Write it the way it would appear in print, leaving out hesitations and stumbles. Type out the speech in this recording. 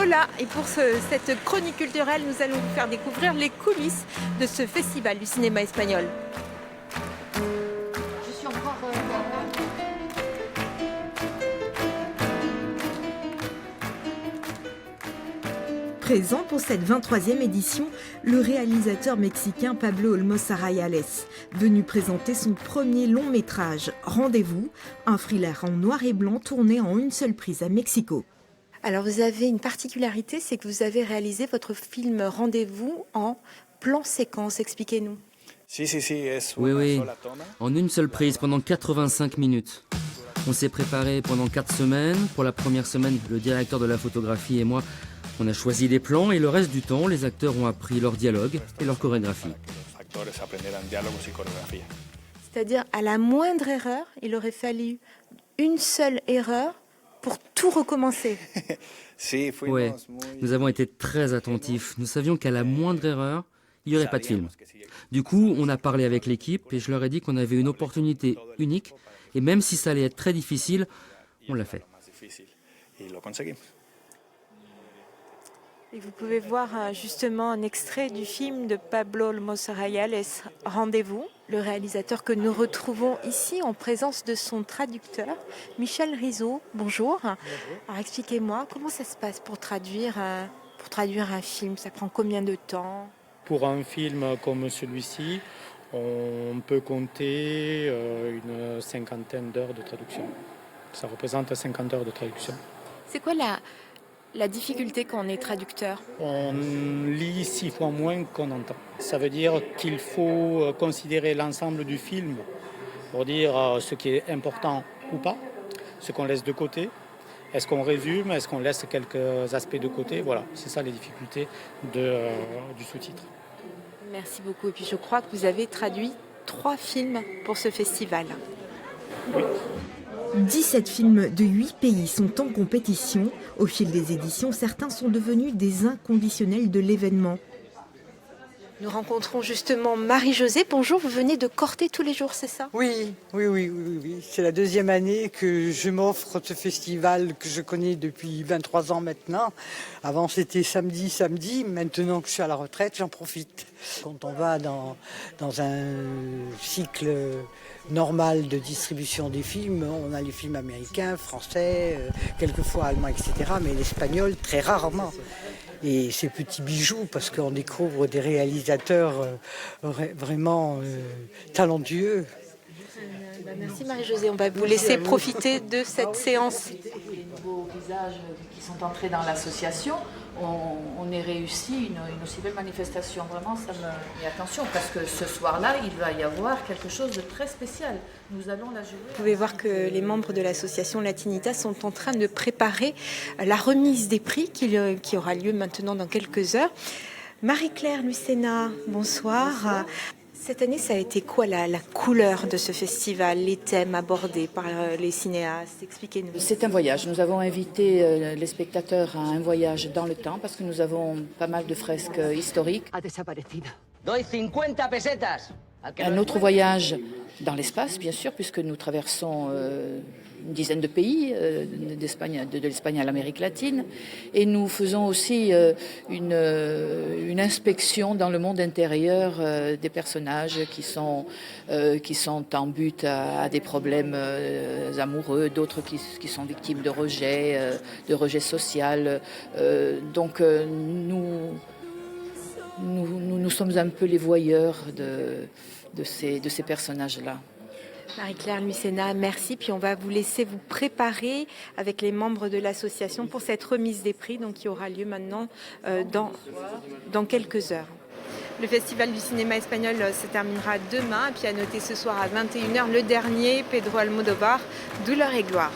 Lola et pour cette chronique culturelle, nous allons vous faire découvrir les coulisses de ce festival du cinéma espagnol. Je suis encore... Présent pour cette 23e édition, le réalisateur mexicain Pablo Olmos Arrayales, venu présenter son premier long métrage, Rendez-vous, un thriller en noir et blanc tourné en une seule prise à Mexico. Alors vous avez une particularité, c'est que vous avez réalisé votre film Rendez-vous en plan séquence. Expliquez-nous. Oui, en une seule prise pendant 85 minutes. On s'est préparé pendant 4 semaines. Pour la première semaine, le directeur de la photographie et moi, on a choisi des plans et le reste du temps, les acteurs ont appris leur dialogue et leur chorégraphie. C'est-à-dire, à la moindre erreur, il aurait fallu une seule erreur pour tout recommencer. Oui, nous avons été très attentifs. Nous savions qu'à la moindre erreur, il n'y aurait pas de film. Du coup, on a parlé avec l'équipe et je leur ai dit qu'on avait une opportunité unique. Et même si ça allait être très difficile, on l'a fait. Et vous pouvez voir justement un extrait du film de Pablo Olmos Arrayales, Rendez-vous, le réalisateur que nous retrouvons ici en présence de son traducteur, Michel Rizzo. Bonjour. Alors expliquez-moi, comment ça se passe pour traduire un film? Ça prend combien de temps? Pour un film comme celui-ci, on peut compter une cinquantaine d'heures de traduction. Ça représente 50 heures de traduction. C'est quoi la difficulté quand on est traducteur? On lit 6 fois moins qu'on entend. Ça veut dire qu'il faut considérer l'ensemble du film pour dire ce qui est important ou pas, ce qu'on laisse de côté. Est-ce qu'on résume? Est-ce qu'on laisse quelques aspects de côté? Voilà, c'est ça les difficultés du sous-titre. Merci beaucoup. Et puis je crois que vous avez traduit 3 films pour ce festival. Oui. 17 films de 8 pays sont en compétition. Au fil des éditions, certains sont devenus des inconditionnels de l'événement. Nous rencontrons justement Marie-Josée. Bonjour, vous venez de Corté tous les jours, c'est ça? Oui. C'est la 2e année que je m'offre ce festival que je connais depuis 23 ans maintenant. Avant, c'était samedi. Maintenant que je suis à la retraite, j'en profite. Quand on va dans un cycle normal de distribution des films, on a les films américains, français, quelquefois allemands, etc. Mais l'espagnol, très rarement. Et ces petits bijoux, parce qu'on découvre des réalisateurs vraiment talentueux. Merci Marie-Josée, on va vous laisser profiter de cette séance. Les nouveaux visages qui sont entrés dans l'association, on ait réussi une aussi belle manifestation. Vraiment, ça me... Et attention, parce que ce soir-là, il va y avoir quelque chose de très spécial. Nous allons la jouer. Vous pouvez voir que les membres de l'association Latinita sont en train de préparer la remise des prix qui aura lieu maintenant dans quelques heures. Marie-Claire Lucena, bonsoir. Cette année, ça a été quoi la couleur de ce festival, les thèmes abordés par les cinéastes? Expliquez-nous. C'est un voyage. Nous avons invité les spectateurs à un voyage dans le temps parce que nous avons pas mal de fresques historiques. Un autre voyage dans l'espace, bien sûr, puisque nous traversons une dizaine de pays, de l'Espagne à l'Amérique latine. Et nous faisons aussi une inspection dans le monde intérieur des personnages qui sont en but à des problèmes amoureux, d'autres qui sont victimes de rejet social. Donc nous sommes un peu les voyeurs de ces personnages-là. Marie-Claire Lucena, merci. Puis on va vous laisser vous préparer avec les membres de l'association pour cette remise des prix donc, qui aura lieu maintenant dans quelques heures. Le Festival du cinéma espagnol se terminera demain. Et puis à noter ce soir à 21h, le dernier, Pedro Almodóvar, Douleur et gloire.